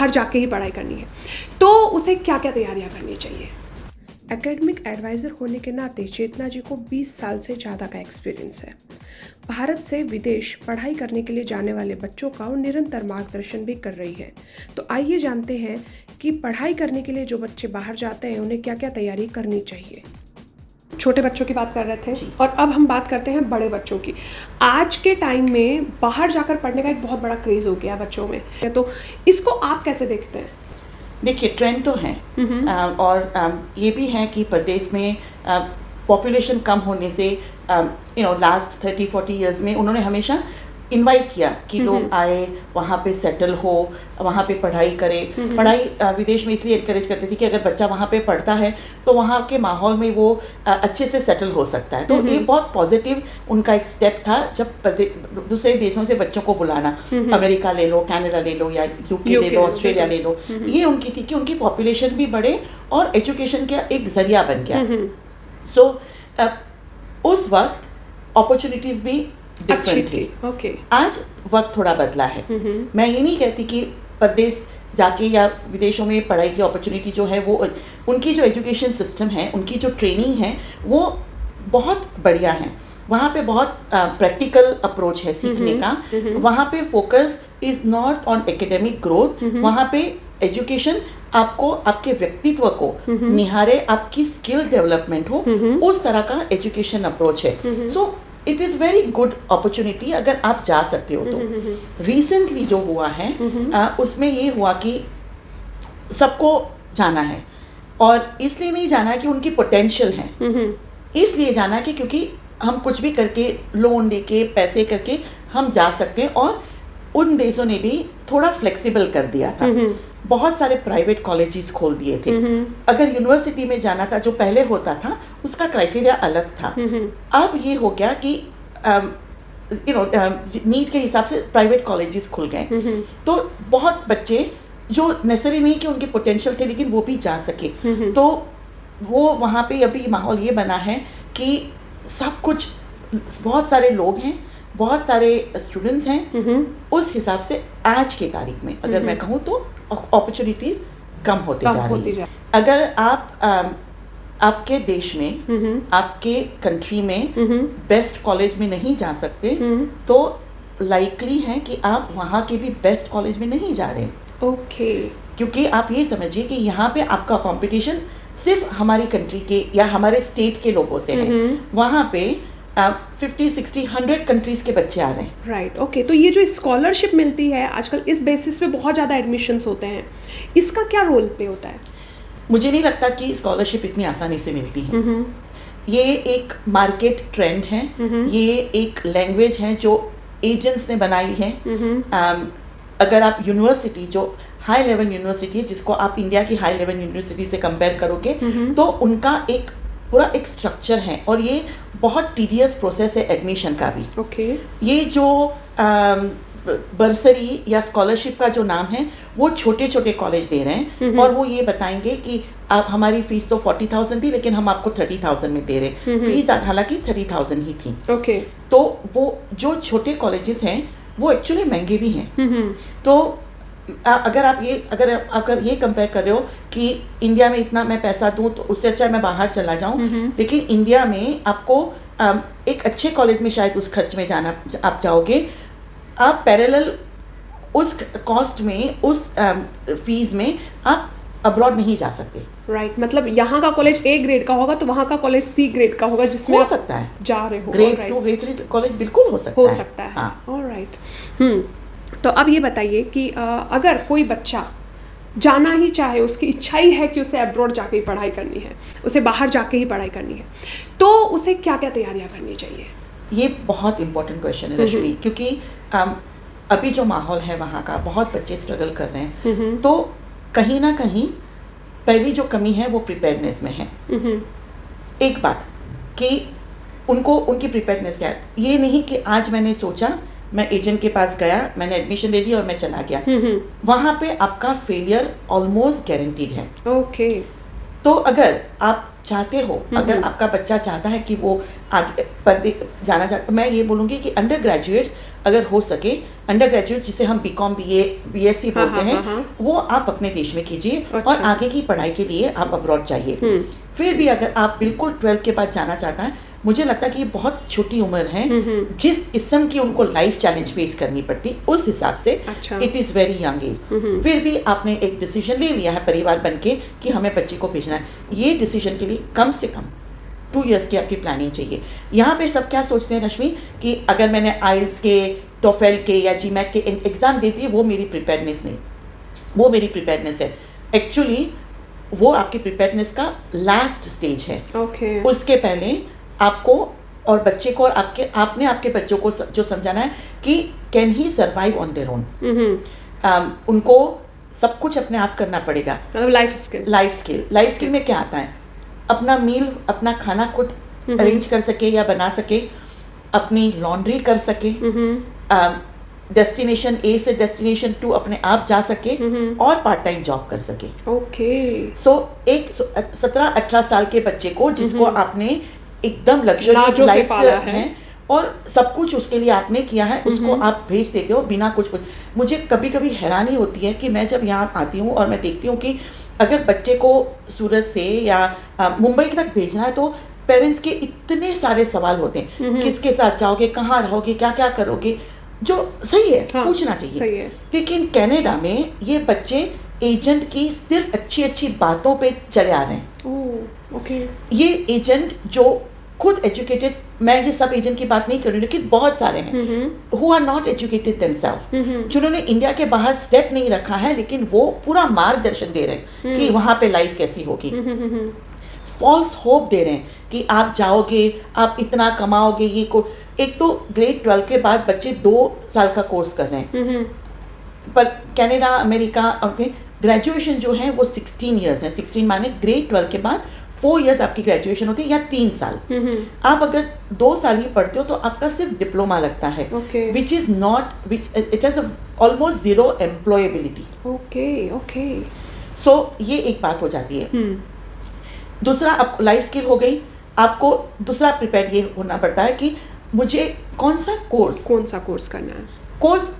बाहर जाके ही पढ़ाई करनी है, तो उसे क्या क्या तैयारियां करनी चाहिए? एकेडमिक एडवाइज़र होने के नाते चेतना जी को 20 साल से ज़्यादा का एक्सपीरियंस है। भारत से विदेश पढ़ाई करने के लिए जाने वाले बच्चों का वो निरंतर मार्गदर्शन भी कर रही है। तो आइए जानते हैं कि पढ़ाई करने के लिए जो बच्चे बाहर जाते हैं उन्हें क्या क्या तैयारी करनी चाहिए। छोटे बच्चों की बात कर रहे थे और अब हम बात करते हैं बड़े बच्चों की। आज के टाइम में बाहर जाकर पढ़ने का एक बहुत बड़ा क्रेज़ हो गया बच्चों में, तो इसको आप कैसे देखते हैं? देखिए, ट्रेंड तो है और ये भी है कि प्रदेश में पॉपुलेशन कम होने से लास्ट 30-40 इयर्स में उन्होंने हमेशा इनवाइट किया कि लोग आए, वहाँ पे सेटल हो, वहाँ पे पढ़ाई करें। पढ़ाई विदेश में इसलिए इनकरेज करते थे कि अगर बच्चा वहाँ पे पढ़ता है तो वहाँ के माहौल में वो अच्छे से सेटल हो सकता है। तो ये बहुत पॉजिटिव उनका एक स्टेप था जब दूसरे देशों से बच्चों को बुलाना, अमेरिका ले लो, कनाडा ले लो या यूके ले लो, ऑस्ट्रेलिया ले लो, ये उनकी थी कि उनकी पॉपुलेशन भी बढ़े और एजुकेशन का एक जरिया बन गया। सो उस वक्त अपॉर्चुनिटीज़ भी डिफरेंट थी। ओके। आज वक्त थोड़ा बदला है। मैं ये नहीं कहती कि प्रदेश जाके या विदेशों में पढ़ाई की अपॉर्चुनिटी जो है वो, उनकी जो एजुकेशन सिस्टम है, उनकी जो ट्रेनिंग है वो बहुत बढ़िया है। वहाँ पे बहुत प्रैक्टिकल अप्रोच है सीखने का। वहाँ पे focus is not on academic growth. वहाँ पे एजुकेशन आपको आपके व्यक्तित्व को निहारे, आपकी स्किल डेवलपमेंट हो, उस तरह का एजुकेशन अप्रोच है। So it is very good opportunity अगर आप जा सकते हो तो। रिसेंटली जो हुआ है उसमें ये हुआ कि सबको जाना है, और इसलिए नहीं जाना कि उनकी पोटेंशियल है, इसलिए जाना कि क्योंकि हम कुछ भी करके, लोन लेके, पैसे करके हम जा सकते हैं। और उन देशों ने भी थोड़ा फ्लेक्सिबल कर दिया था। बहुत सारे प्राइवेट कॉलेजेस खोल दिए थे। अगर यूनिवर्सिटी में जाना था, जो पहले होता था, उसका क्राइटेरिया अलग था। अब ये हो गया कि नीड के हिसाब से प्राइवेट कॉलेजेस खुल गए। तो बहुत बच्चे जो नेसेसरी नहीं कि उनके पोटेंशियल थे लेकिन वो भी जा सके। तो वो वहाँ पे अभी माहौल ये बना है कि सब कुछ, बहुत सारे लोग हैं, बहुत सारे स्टूडेंट्स हैं। उस हिसाब से आज की तारीख में अगर मैं कहूँ तो अपॉर्चुनिटीज़ कम होती जा रही है। अगर आप आपके देश में, आपके कंट्री में बेस्ट कॉलेज में नहीं जा सकते तो लाइकली है कि आप वहाँ के भी बेस्ट कॉलेज में नहीं जा रहे। ओके। क्योंकि आप ये समझिए कि यहाँ पे आपका कंपटीशन सिर्फ हमारी कंट्री के या हमारे स्टेट के लोगों से है। वहाँ पे 50, 60, 100 कंट्रीज के बच्चे आ रहे हैं। Right, okay. तो ये जो स्कॉलरशिप मिलती है आजकल, इस बेसिस पे बहुत ज़्यादा एडमिशन्स होते हैं, इसका क्या रोल प्ले होता है? मुझे नहीं लगता कि स्कॉलरशिप इतनी आसानी से मिलती है। ये एक मार्केट ट्रेंड है, ये एक लैंग्वेज है जो एजेंट्स ने बनाई है। अगर आप यूनिवर्सिटी, जो हाई लेवल यूनिवर्सिटी है, जिसको आप इंडिया की हाई लेवल यूनिवर्सिटी से कंपेयर करोगे, तो उनका एक पूरा एक स्ट्रक्चर है और ये बहुत टीडियस प्रोसेस है एडमिशन का भी। ओके। ये जो बर्सरी या स्कॉलरशिप का जो नाम है वो छोटे छोटे कॉलेज दे रहे हैं, और वो ये बताएंगे कि आप, हमारी फीस तो 40,000 थी लेकिन हम आपको 30,000 में दे रहे। फीस हालांकि 30,000 ही थी। ओके। तो वो जो छोटे कॉलेजेस हैं वो एक्चुअली महंगे भी हैं। तो अगर आप ये कंपेयर कर रहे हो कि इंडिया में इतना मैं पैसा दूं तो उससे अच्छा मैं बाहर चला जाऊं, लेकिन इंडिया में आपको एक अच्छे कॉलेज में शायद उस खर्च में जाना आप जाओगे, आप पैरेलल उस कॉस्ट में, उस फीस में आप अब्रॉड नहीं जा सकते। राइट, मतलब यहाँ का कॉलेज ए ग्रेड का होगा तो वहाँ का कॉलेज सी ग्रेड का होगा, जिसमें हो सकता है जा रहे हो। ग्रेड 2, ग्रेड 3 कॉलेज बिल्कुल हो सकता है। हाँ, ऑलराइट। तो अब ये बताइए कि अगर कोई बच्चा जाना ही चाहे, उसकी इच्छा ही है कि उसे अब्रॉड जाके ही पढ़ाई करनी है, उसे बाहर जाके ही पढ़ाई करनी है, तो उसे क्या क्या तैयारियां करनी चाहिए? ये बहुत इंपॉर्टेंट क्वेश्चन है रश्मि, क्योंकि अभी जो माहौल है वहाँ का, बहुत बच्चे स्ट्रगल कर रहे हैं। तो कहीं ना कहीं पहली जो कमी है वो प्रिपेयर्डनेस में है। एक बात कि उनको, उनकी प्रिपेयर्डनेस क्या है, ये नहीं कि आज मैंने सोचा, मैं एजेंट के पास गया, मैंने एडमिशन ले ली और मैं चला गया। वहाँ पे आपका फेलियर ऑलमोस्ट गारंटीड है। ओके। तो अगर आप चाहते हो, अगर आपका बच्चा चाहता है कि वो आगे पढ़ने जाना चाहता, मैं ये बोलूँगी कि अंडर ग्रेजुएट अगर हो सके, अंडर ग्रेजुएट जिसे हम BCom BA BSc बोलते हैं, वो आप अपने देश में कीजिए और आगे की पढ़ाई के लिए आप अब्रॉड जाइए। फिर भी अगर आप बिल्कुल 12th के बाद जाना चाहता है, मुझे लगता है कि ये बहुत छोटी उम्र है, जिस किस्म की उनको लाइफ चैलेंज फेस करनी पड़ती, उस हिसाब से it is very young age. फिर भी आपने एक डिसीजन ले लिया है परिवार बन के कि हमें बच्चे को भेजना है, ये डिसीजन के लिए कम से कम 2 years की आपकी प्लानिंग चाहिए। यहाँ पे सब क्या सोचते हैं रश्मि कि अगर मैंने IELTS के, TOEFL के या GMAT के एग्ज़ाम दे दिए, वो मेरी प्रिपेयरनेस नहीं, वो मेरी प्रिपेयरनेस है। एक्चुअली वो आपकी प्रिपेयरनेस का लास्ट स्टेज है। उसके पहले आपको और बच्चे को और आपने आपके बच्चों को जो समझाना है कि can he survive on their own. उनको सब कुछ अपने आप करना पड़ेगा। लाइफ स्किल में क्या आता है? अपना मील, अपना खाना खुद अरेंज कर सके या बना सके, अपनी लॉन्ड्री कर सके, डेस्टिनेशन A से डेस्टिनेशन 2 अपने आप जा सके और पार्ट टाइम जॉब कर सके। सो एक 17-18 साल के बच्चे को जिसको आपने एकदम लग्जरियस लाइफ है और सब कुछ उसके लिए आपने किया है, उसको आप भेज देते हो बिना कुछ। मुझे कभी कभी हैरानी होती है कि मैं जब यहाँ आती हूँ और मैं देखती हूँ कि अगर बच्चे को सूरत से या मुंबई तक भेजना है तो पेरेंट्स के इतने सारे सवाल होते हैं, किसके साथ जाओगे, कहाँ रहोगे, क्या क्या करोगे, जो सही है, पूछना चाहिए। सही है। लेकिन कनाडा में ये बच्चे एजेंट की सिर्फ अच्छी अच्छी बातों पे चले आ रहे हैं। ये एजेंट जो खुद एजुकेटेड, मैं ये सब एजेंट की बात नहीं कर रही, लेकिन बहुत सारे हैं who are not educated themselves, जिन्होंने इंडिया के बाहर स्टेप नहीं रखा है, लेकिन वो पूरा मार्गदर्शन दे रहे हैं कि वहाँ पे लाइफ कैसी होगी। फॉल्स होप दे रहे हैं कि आप जाओगे, आप इतना कमाओगे। ये को एक तो ग्रेड 12 के बाद बच्चे 2 साल का कोर्स कर रहे हैं, पर कनाडा, अमेरिका और ग्रेजुएशन जो है वो 16 ईयर्स है। 16 माने ग्रेड 12 के बाद 4 ईयर्स आपकी ग्रेजुएशन होती है या 3 साल। आप अगर 2 साल ही पढ़ते हो तो आपका सिर्फ डिप्लोमा लगता है, which is not, it has almost zero employability. So ये एक बात हो जाती है। दूसरा, अब लाइफ स्किल हो गई, आपको दूसरा प्रिपेयर ये होना पड़ता है कि मुझे कौन सा कोर्स करना है। कोर्स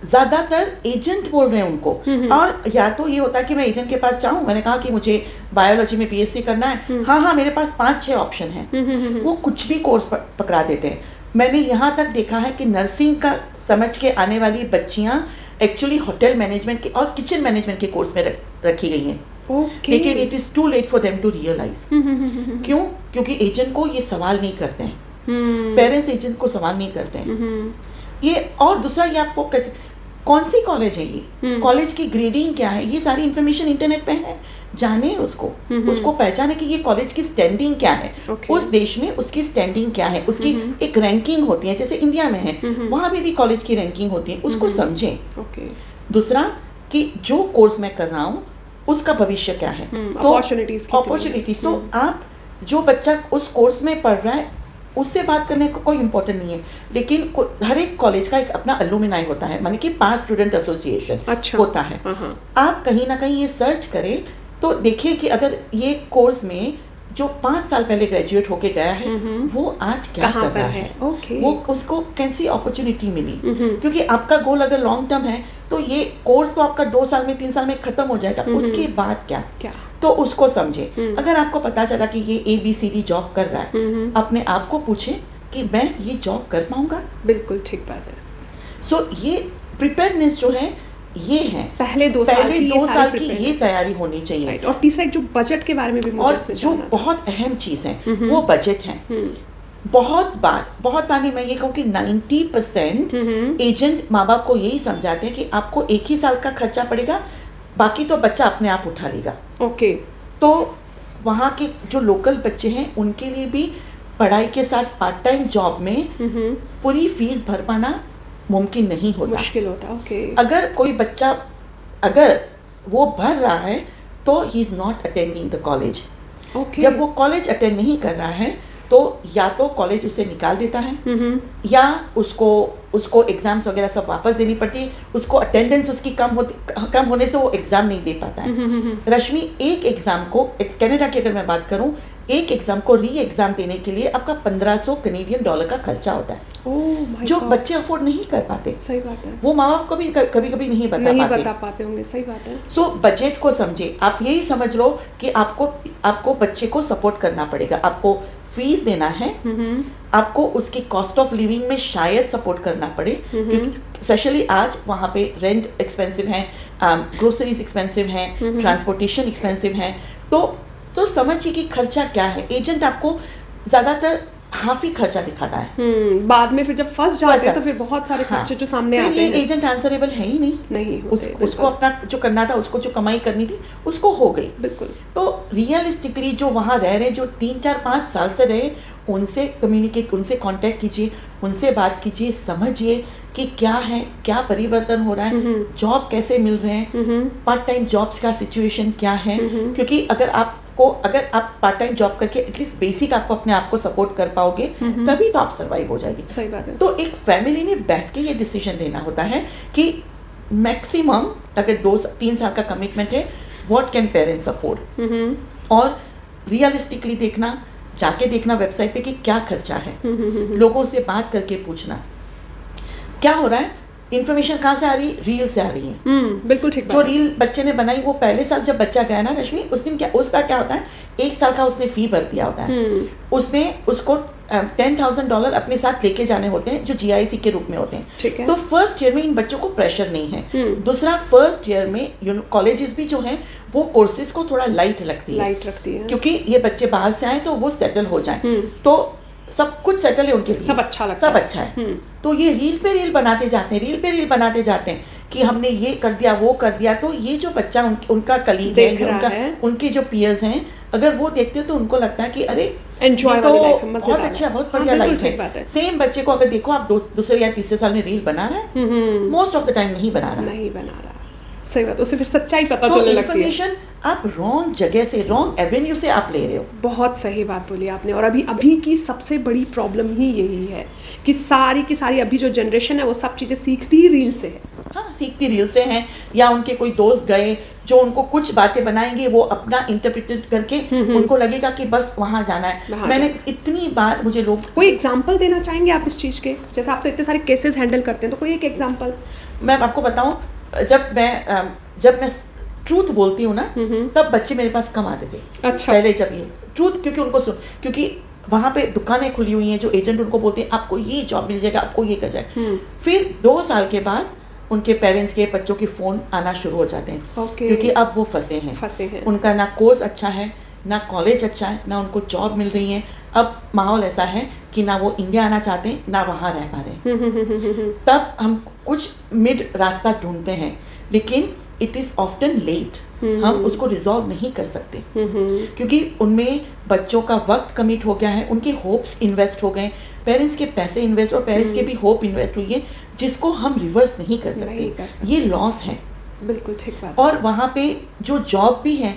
ज़्यादातर एजेंट बोल रहे हैं उनको, और या तो ये होता है कि मैं एजेंट के पास जाऊँ, मैंने कहा कि मुझे बायोलॉजी में BSc करना है, हाँ मेरे पास 5-6 ऑप्शन हैं, वो कुछ भी कोर्स पकड़ा देते हैं। मैंने यहाँ तक देखा है कि नर्सिंग का समझ के आने वाली बच्चियाँ एक्चुअली होटल मैनेजमेंट के और किचन मैनेजमेंट के कोर्स में रखी गई हैं। लेकिन it is too late for them to realise. क्यों? क्योंकि एजेंट को ये सवाल नहीं करते हैं, पेरेंट्स एजेंट को सवाल नहीं करते हैं ये। और दूसरा, ये आपको कैसे, कौन सी कॉलेज है ये, कॉलेज की ग्रेडिंग क्या है, ये सारी इंफॉर्मेशन इंटरनेट पे है, जाने उसको पहचाने कि ये कॉलेज की स्टैंडिंग क्या है, उस देश में उसकी स्टैंडिंग क्या है, उसकी एक रैंकिंग होती है, जैसे इंडिया में है वहाँ भी कोलेज की रैंकिंग होती है, उसको समझें। दूसरा कि जो कोर्स मैं कर रहा हूँ उसका भविष्य क्या है, तो अपॉर्चुनिटीज। तो आप जो बच्चा उस कोर्स में पढ़ रहा है उससे बात करने को कोई इम्पोर्टेंट नहीं है, लेकिन हर एक कॉलेज का एक अपना अलुमिनाई होता है, माने कि पास स्टूडेंट एसोसिएशन होता है। आप कहीं ना कहीं ये सर्च करें तो देखिए कि अगर ये कोर्स में जो 5 साल पहले ग्रेजुएट होके गया है वो आज क्या कर रहा है, वो उसको कैसी अपॉर्चुनिटी मिली। क्योंकि आपका गोल अगर लॉन्ग टर्म है तो ये कोर्स तो आपका 2 साल में 3 साल में खत्म हो जाएगा, उसके बाद क्या तो उसको समझे। अगर आपको पता चला कि ये ABCD जॉब कर रहा है, अपने आप को पूछे कि मैं ये जॉब कर पाऊंगा। बिल्कुल ठीक बात है। सो ये प्रिपेयरनेस जो है ये है, पहले 2 साल की ये तैयारी होनी चाहिए। और तीसरा एक जो बजट के बारे में भी मुझे और जो बहुत अहम चीज़ है वो बजट है। बहुत बार नहीं, मैं ये कहूँ कि 90% एजेंट माँ बाप को यही समझाते हैं कि आपको 1 ही साल का खर्चा पड़ेगा, बाकी तो बच्चा अपने आप उठा लेगा। तो वहाँ के जो लोकल बच्चे हैं उनके लिए भी पढ़ाई के साथ पार्ट टाइम जॉब में पूरी फीस भर पाना मुमकिन नहीं होता, मुश्किल होता। अगर कोई बच्चा अगर वो भर रहा है तो he is not attending the college. जब वो कॉलेज अटेंड नहीं कर रहा है तो या तो कॉलेज उसे निकाल देता है या उसको एग्जाम्स वगैरह सब वापस देनी पड़ती है, उसको अटेंडेंस उसकी कम होने से वो एग्ज़ाम नहीं दे पाता है। रश्मि, एक एग्ज़ाम को कनाडा की अगर मैं बात करूँ एक एग्जाम को री एग्जाम देने के लिए आपका 1500 कनेडियन डॉलर का खर्चा होता है, ओह माय जो गॉड, बच्चे अफोर्ड नहीं कर पाते। सही बात है, वो माँ बाप को भी कभी कभी नहीं बता पाते होंगे, सही बात है। सो बजट को समझे, आप यही समझ लो कि आपको बच्चे को सपोर्ट करना पड़ेगा, आपको फीस देना है, आपको उसकी कॉस्ट ऑफ लिविंग में शायद सपोर्ट करना पड़े, क्योंकि स्पेशली आज वहाँ पे रेंट एक्सपेंसिव है, ग्रोसरीज एक्सपेंसिव हैं, ट्रांसपोर्टेशन एक्सपेंसिव है, तो समझिए कि खर्चा क्या है। एजेंट आपको ज़्यादातर हाफ ही खर्चा दिखाता है, बाद में फिर जब फंस जाते हैं तो फिर बहुत सारे खर्चे जो सामने आते हैं, एजेंट आंसरेबल है ही नहीं होते, उसको अपना जो करना था, उसको जो कमाई करनी थी उसको हो गई। बिल्कुल। तो रियलिस्टिकली जो वहाँ रह रहे, जो 3-4-5 साल से रहे, उनसे कम्युनिकेट, उनसे कांटेक्ट कीजिए, उनसे बात कीजिए, समझिए कि क्या है, क्या परिवर्तन हो रहा है, जॉब कैसे मिल रहे हैं, पार्ट टाइम जॉब्स का सिचुएशन क्या है, क्योंकि अगर आप पार्ट टाइम जॉब करके एटलीस्ट बेसिक आपको अपने आप को सपोर्ट कर पाओगे, तभी तो आप सर्वाइव हो जाएगी। सही बात है। तो एक फैमिली ने बैठ के ये डिसीजन लेना होता है कि मैक्सिमम अगर 2-3 साल का कमिटमेंट है, व्हाट कैन पेरेंट्स अफोर्ड, और रियलिस्टिकली जाके देखना वेबसाइट पे कि क्या खर्चा है, लोगों से बात करके पूछना क्या हो रहा है, इन्फॉर्मेशन कहाँ से आ रही, रील से आ रही है। बिल्कुल ठीक। जो रील बच्चे ने बनाई, वो पहले साल जब बच्चा गया ना रश्मि, उसका क्या होता है, 1 साल का उसने फी भर दिया होता है, उसने उसको $10,000 अपने साथ लेके जाने होते हैं, जो GIC के रूप में होते हैं। ठीक है। तो फर्स्ट ईयर में इन बच्चों को प्रेशर नहीं है। दूसरा, फर्स्ट ईयर में कॉलेजेस भी जो हैं वो कोर्सेज को थोड़ा लाइट रखती है, क्योंकि ये बच्चे बाहर से आए तो वो सेटल हो जाए, तो सब कुछ सेटल है उनके लिए, सब अच्छा है। तो ये रील पे रील बनाते जाते हैं कि हमने ये कर दिया, वो कर दिया। तो ये जो बच्चा उनका कलीग है, उनके जो पीयर्स हैं, अगर वो देखते हो तो उनको लगता है कि अरे एंजॉय तो वाली लाइफ है, बहुत अच्छा, बहुत बढ़िया लाइफ है। सेम बच्चे को अगर देखो आप दूसरे या तीसरे साल में रील बना रहा है, मोस्ट ऑफ द टाइम नहीं बना रहा। सही बात, उसे फिर सच्चाई पता चलने लगती है। इन्फॉर्मेशन आप रॉन्ग जगह से, रॉन्ग एवेन्यू से आप ले रहे हो। बहुत सही बात बोली आपने। और अभी की सबसे बड़ी प्रॉब्लम ही यही है कि सारी की सारी अभी जो जनरेशन है वो सब चीज़ें सीखती ही रील से है। हाँ, सीखती रील से हैं, या उनके कोई दोस्त गए जो उनको कुछ बातें बनाएंगे, वो अपना इंटरप्रिटेट करके उनको लगेगा कि बस वहाँ जाना है। मैंने इतनी बार, मुझे लोग, कोई एग्जाम्पल देना चाहेंगे आप इस चीज़ के? जैसे आप तो इतने सारे केसेस हैंडल करते हैं, तो कोई एक एग्जाम्पल। मैं आपको बताऊँ, जब मैं ट्रूथ बोलती हूँ ना, तब बच्चे मेरे पास कम आते थे। अच्छा। पहले जब ये ट्रूथ, क्योंकि वहाँ पे दुकानें खुली हुई हैं, जो एजेंट उनको बोलते हैं आपको ये जॉब मिल जाएगा, आपको ये कर जाए। फिर 2 साल के बाद उनके पेरेंट्स के बच्चों के फ़ोन आना शुरू हो जाते हैं, क्योंकि अब वो फंसे हैं। उनका ना कोर्स अच्छा है, ना कॉलेज अच्छा है, ना उनको जॉब मिल रही है। अब माहौल ऐसा है कि ना वो इंडिया आना चाहते हैं, ना वहाँ रह पा रहे हैं। तब हम कुछ मिड रास्ता ढूंढते हैं, लेकिन इट इज़ ऑफ्टन लेट। हम उसको रिजॉल्व नहीं कर सकते, क्योंकि उनमें बच्चों का वक्त कमिट हो गया है, उनके होप्स इन्वेस्ट हो गए, पेरेंट्स के पैसे इन्वेस्ट, और पेरेंट्स के भी होप इन्वेस्ट हुई है, जिसको हम रिवर्स नहीं कर सकते। ये लॉस है। बिल्कुल ठीक बात। और वहाँ पे जो जॉब भी है,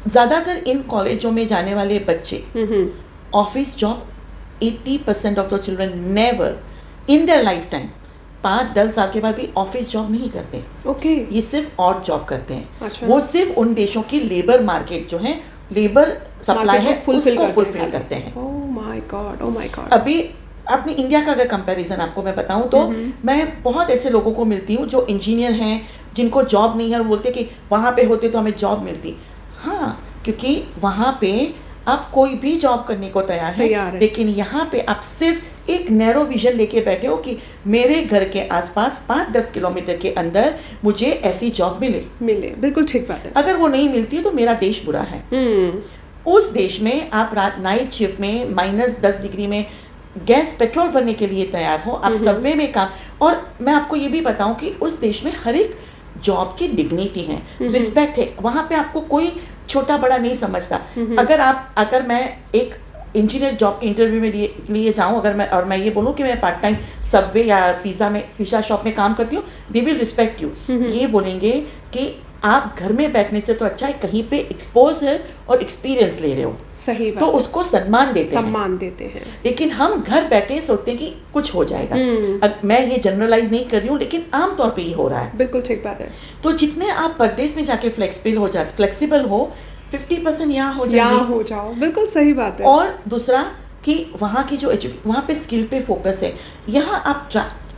ज़्यादातर इन कॉलेजों में जाने वाले बच्चे office job, 80% of the children never in their life time 5-10 साल के बाद भी ऑफिस जॉब नहीं करते। ओके। ये सिर्फ ऑड जॉब करते हैं। अच्छा। वो सिर्फ उन देशों की लेबर मार्केट जो है, लेबर सप्लाई है, उसको फुलफिल करते हैं। Oh my God. अभी अपनी इंडिया का अगर कंपैरिजन आपको मैं बताऊं, तो मैं बहुत ऐसे लोगों को मिलती हूँ जो इंजीनियर हैं, जिनको जॉब नहीं है, और बोलते कि वहाँ पे होते तो हमें जॉब मिलती। हाँ, क्योंकि वहाँ पे आप कोई भी जॉब करने को तैयार है, लेकिन यहाँ पे आप सिर्फ एक नैरो विजन लेके बैठे हो कि मेरे घर के आसपास 5-10 किलोमीटर के अंदर मुझे ऐसी जॉब मिले। बिल्कुल ठीक बात है। अगर वो नहीं मिलती तो मेरा देश बुरा है। उस देश में आप रात नाइट शिफ्ट में -10 डिग्री में गैस पेट्रोल भरने के लिए तैयार हो, आप सबवे में काम। और मैं आपको ये भी बताऊं कि उस देश में हर एक जॉब की डिग्निटी है, रिस्पेक्ट है। वहाँ पे आपको कोई छोटा बड़ा नहीं समझता। अगर मैं एक इंजीनियर जॉब के इंटरव्यू में लिए जाऊँ, और मैं ये बोलूँ कि मैं पार्ट टाइम सबवे या पिज़्ज़ा शॉप में काम करती हूँ, दे विल रिस्पेक्ट यू। ये बोलेंगे कि आप घर में बैठने से तो अच्छा है कहीं पे एक्सपोज है और एक्सपीरियंस ले रहे हो। सही बात। तो उसको सम्मान देते हैं। लेकिन हम घर बैठे सोचते हैं कि कुछ हो जाएगा। मैं ये जनरलाइज नहीं कर रही हूँ, लेकिन आमतौर पे ही हो रहा है। बिल्कुल ठीक बात है। तो जितने आप परदेश में जाके फ्लेक्सिबल हो, 50% यहाँ हो यहाँ जाएंगे। हो जाओ, बिल्कुल सही बात है। और दूसरा कि वहाँ की जो वहाँ पे स्किल पे फोकस है। यहाँ आप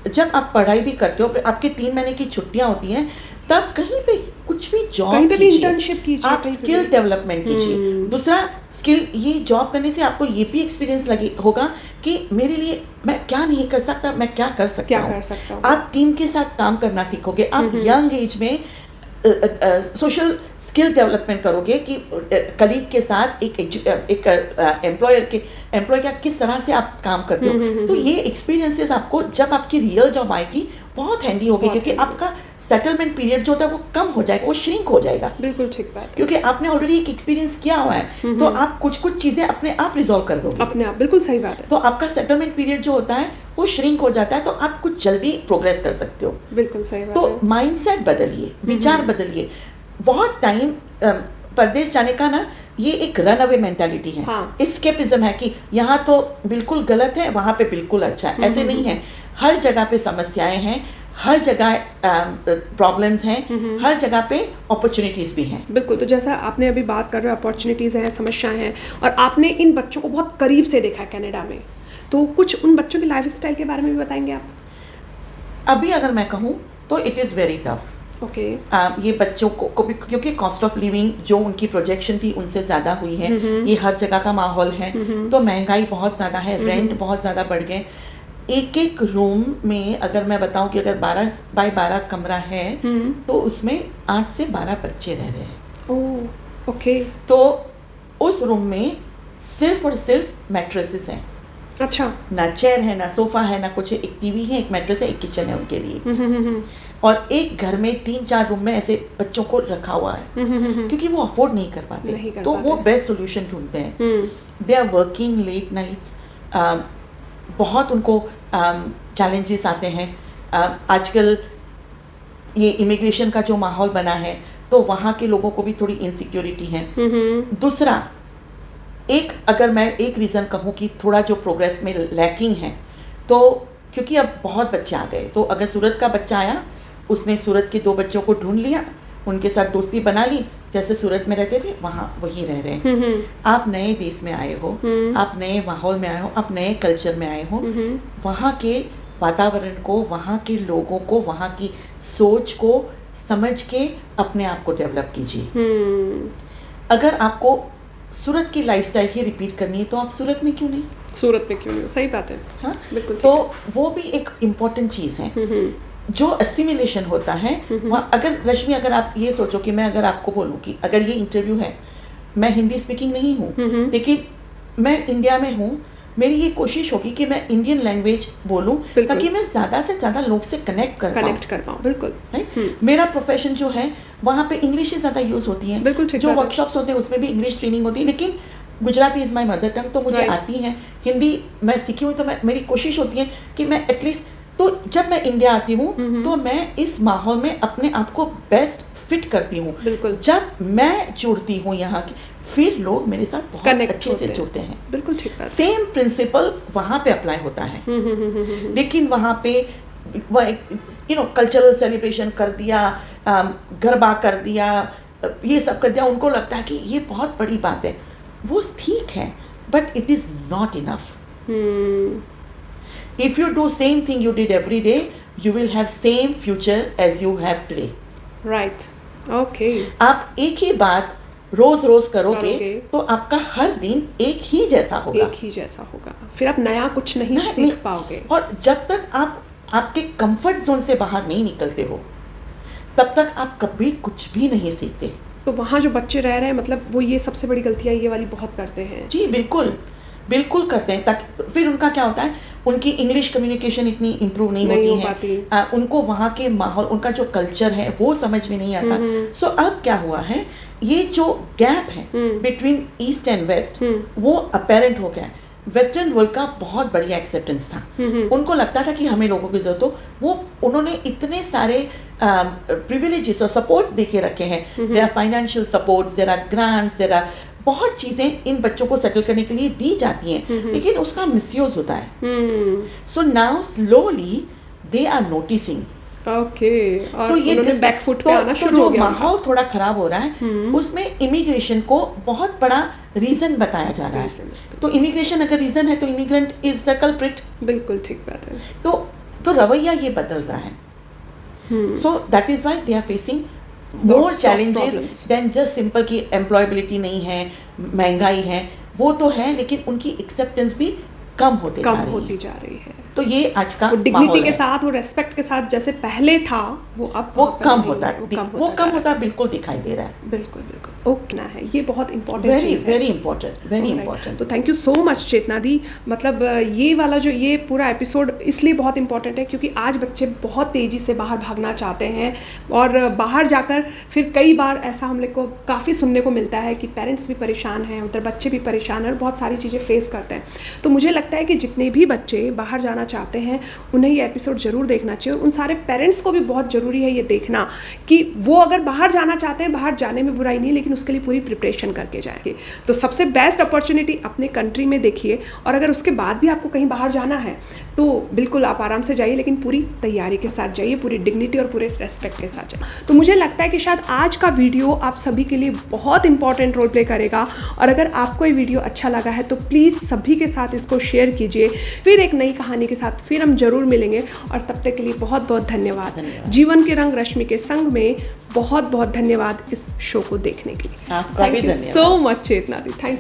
जब आप पढ़ाई भी करते हो, आपके 3 महीने की छुट्टियाँ होती हैं, तब कहीं पे कुछ भी जॉब कहीं पे भी कीजिए, इंटर्नशिप कीजिए, आप कहीं पे स्किल भी। डेवलपमेंट कीजिए। दूसरा स्किल, ये जॉब करने से आपको ये भी एक्सपीरियंस लगे होगा कि मेरे लिए मैं क्या नहीं कर सकता, मैं क्या कर सकता क्या हूँ। कर सकता हूँ। आप टीम के साथ काम करना सीखोगे, आप यंग एज में सोशल स्किल डेवलपमेंट करोगे कि कलीग के साथ एक एम्प्लॉयर का किस तरह से आप काम करते हो। तो ये एक्सपीरियंसेस आपको जब आपकी रियल जॉब आएगी बहुत हैंडी होगी, क्योंकि आपका सेटलमेंट पीरियड जो होता है वो कम हो जाएगा, वो श्रिंक हो जाएगा। बिल्कुल ठीक बात है। क्योंकि आपने ऑलरेडी एक एक्सपीरियंस किया हुआ है, तो आप कुछ चीज़ें अपने आप रिजॉल्व कर दोगे अपने आप, बिल्कुल सही बात है। तो आपका सेटलमेंट पीरियड जो होता है वो श्रिंक हो जाता है, तो आप कुछ जल्दी प्रोग्रेस कर सकते हो। बिल्कुल सही बात तो है। माइंडसेट बदलिए, विचार बदलिए। बहुत टाइम परदेश जाने का ना ये एक रन अवे मेंटालिटी है, हाँ। एस्केपिज्म है कि यहाँ तो बिल्कुल गलत है, वहाँ पे बिल्कुल अच्छा है। ऐसे नहीं है, हर जगह पे समस्याएं हैं, हर जगह प्रॉब्लम्स हैं, हर जगह पे अपॉर्चुनिटीज़ भी हैं। बिल्कुल। तो जैसा आपने अभी बात कर रहे हो, अपॉर्चुनिटीज़ हैं, समस्याएं हैं, और आपने इन बच्चों को बहुत करीब से देखा कनाडा में, तो कुछ उन बच्चों की लाइफस्टाइल के बारे में भी बताएंगे आप? अभी अगर मैं कहूँ तो it is very tough. Okay. ये बच्चों को भी, क्योंकि कॉस्ट ऑफ लिविंग जो उनकी प्रोजेक्शन थी उनसे ज़्यादा हुई है, ये हर जगह का माहौल है, तो महंगाई बहुत ज़्यादा है, रेंट बहुत ज़्यादा बढ़ गए। एक रूम में अगर मैं बताऊं कि अगर 12 बाय 12 कमरा है, तो उसमें 8 से 12 बच्चे रह रहे हैं। ओह, ओके। तो उस रूम में सिर्फ और सिर्फ मैट्रेसेस हैं, अच्छा। ना चेयर है, ना सोफा है, ना कुछ है। एक टीवी है, एक मैट्रेस है, एक किचन है उनके लिए। और एक घर में 3-4 रूम में ऐसे बच्चों को रखा हुआ है, क्योंकि वो अफोर्ड नहीं कर पाते, तो वो बेस्ट सोल्यूशन ढूंढते हैं। They are working late nights, बहुत उनको चैलेंजेस आते हैं। आजकल ये इमिग्रेशन का जो माहौल बना है, तो वहाँ के लोगों को भी थोड़ी इनसिक्योरिटी है। दूसरा, अगर मैं एक रीज़न कहूँ कि थोड़ा जो प्रोग्रेस में लैकिंग है, तो क्योंकि अब बहुत बच्चे आ गए, तो अगर सूरत का बच्चा आया, उसने सूरत के 2 बच्चों को ढूंढ लिया, उनके साथ दोस्ती बना ली, जैसे सूरत में रहते थे वहाँ वही रह रहे हैं। आप नए देश में आए हो, आप नए माहौल में आए हो, आप नए कल्चर में आए हो, वहाँ के वातावरण को, वहाँ के लोगों को, वहाँ की सोच को समझ के अपने आप को डेवलप कीजिए। अगर आपको सूरत की लाइफस्टाइल ही रिपीट करनी है, तो आप सूरत में क्यों नहीं? सूरत में क्यों नहीं? सही बात है। हाँ, बिल्कुल। तो वो भी एक इम्पॉर्टेंट चीज़ है जो असिमिलेशन होता है वहाँ। अगर रश्मि, अगर आप ये सोचो कि मैं अगर आपको बोलूँ कि अगर ये इंटरव्यू है, मैं हिंदी स्पीकिंग नहीं हूँ, लेकिन मैं इंडिया में हूँ, मेरी ये कोशिश होगी कि मैं इंडियन लैंग्वेज बोलूँ, ताकि मैं ज़्यादा से ज़्यादा लोग से कनेक्ट कर पाऊँ। बिल्कुल। राइट। मेरा प्रोफेशन जो है वहाँ पे इंग्लिश ही ज़्यादा यूज़ होती है। बिल्कुल ठीक। जो वर्कशॉप्स होते हैं उसमें भी इंग्लिश ट्रेनिंग होती है, लेकिन Gujarati is my mother tongue, तो मुझे आती है। हिंदी मैं सीखी हूँ, तो मेरी कोशिश होती है कि मैं एटलीस्ट, तो जब मैं इंडिया आती हूँ तो मैं इस माहौल में अपने आप को बेस्ट फिट करती हूँ। बिल्कुल। जब मैं जुड़ती हूँ यहाँ की, फिर लोग मेरे साथ बहुत अच्छे से जुड़ते हैं। बिल्कुल ठीक बात। सेम प्रिंसिपल वहाँ पे अप्लाई होता है, लेकिन वहाँ पे कल्चरल सेलिब्रेशन कर दिया, गरबा कर दिया, ये सब कर दिया, उनको लगता है कि ये बहुत बड़ी बात है। वो ठीक है, but it is not enough. If you do same thing you did every day, you will have same future as you have today. Right. Okay. आप एक ही बात रोज रोज करोगे तो आपका हर दिन एक ही जैसा होगा। फिर आप नया कुछ नहीं सीख पाओगे। और जब तक आप आपके कंफर्ट जोन से बाहर नहीं निकलते हो, तब तक आप कभी कुछ भी नहीं सीखते। तो वहाँ जो बच्चे रह रहे हैं, मतलब वो ये सबसे बड़ी गलतियाँ ये वाली बहुत करते हैं। जी बिल्कुल करते हैं। ताकि फिर उनका क्या होता है, उनकी इंग्लिश कम्युनिकेशन इतनी इम्प्रूव नहीं होती है। उनको वहाँ के माहौल, उनका जो कल्चर है वो समझ में नहीं आता। सो अब क्या हुआ है, ये जो गैप है बिटवीन ईस्ट एंड वेस्ट, वो अपेरेंट हो गया है। वेस्टर्न वर्ल्ड का बहुत बढ़िया एक्सेप्टेंस था, उनको लगता था कि हमें लोगों की जरूरत हो, वो उन्होंने इतने सारे प्रिविलेजेस और सपोर्ट्स दे के रखे हैं। There are financial supports, there are grants, there are बहुत चीज़ें इन बच्चों को सेटल करने के लिए दी जाती हैं, लेकिन उसका मिसयूज होता है। So now slowly they are noticing okay, और So ये उन्होंने dis- बैकफुट पे आना तो शुरू जो हो गया उनका। माहौल थोड़ा खराब हो रहा है उसमें इमिग्रेशन को बहुत बड़ा रीजन बताया जा रहा है। Reason, तो इमिग्रेशन अगर रीजन है तो इमिग्रेंट इज द कल्प्रिट। बिल्कुल ठीक बात है। तो रवैया ये बदल रहा है। So that is why they are facing more Lots of challenges problems. Then just simple कि एम्प्लॉयबिलिटी नहीं है, महंगाई है, वो तो है, लेकिन उनकी एक्सेप्टेंस भी कम होती जा रही है। तो ये आज का वो डिग्निटी माहौल के है। साथ, वो रेस्पेक्ट के साथ जैसे पहले था, वो अब वो वहाँ पर कम नहीं होता है, है, वो वो जा कम रहा होता है, बिल्कुल दिखाई दे रहा है। है। बिल्कुल बिल्कुल, ओके ना है, ये बहुत इंपॉर्टेंट वेरी चीज़ है। Very important, very Alright. Important. तो thank you so much Chetna दी। मतलब ये वाला जो ये पूरा एपिसोड इसलिए बहुत इंपॉर्टेंट है क्योंकि आज बच्चे बहुत तेज़ी से बाहर भागना चाहते हैं, और बाहर जाकर फिर कई बार ऐसा हम लोग को काफ़ी सुनने को मिलता है कि पेरेंट्स भी परेशान हैं, उधर बच्चे भी परेशान हैं और बहुत सारी चीज़ें फेस करते हैं। तो मुझे लगता है कि जितने भी बच्चे बाहर जाना चाहते हैं उन्हें ये एपिसोड ज़रूर देखना चाहिए। उन सारे पेरेंट्स को भी बहुत ज़रूरी है ये देखना कि वो अगर बाहर जाना चाहते हैं, बाहर जाने में बुराई नहीं, लेकिन उसके लिए पूरी प्रिपरेशन करके जाएंगे। तो सबसे बेस्ट अपॉर्चुनिटी अपने कंट्री में देखिए, और अगर उसके बाद भी आपको कहीं बाहर जाना है तो बिल्कुल आप आराम से जाइए, लेकिन पूरी तैयारी के साथ जाइए, पूरी डिग्निटी और पूरे रेस्पेक्ट के साथ जाइए। तो मुझे लगता है कि शायद आज का वीडियो आप सभी के लिए बहुत इंपॉर्टेंट रोल प्ले करेगा, और अगर आपको ये वीडियो अच्छा लगा है तो प्लीज़ सभी के साथ इसको शेयर कीजिए। फिर एक नई कहानी के साथ फिर हम जरूर मिलेंगे, और तब तक के लिए बहुत बहुत धन्यवाद। जीवन के रंग रश्मि के संग में बहुत बहुत धन्यवाद इस शो को देखने के लिए। आपका भी थैंक यू धन्यवाद। सो मच चेतना दी, थैंक यू।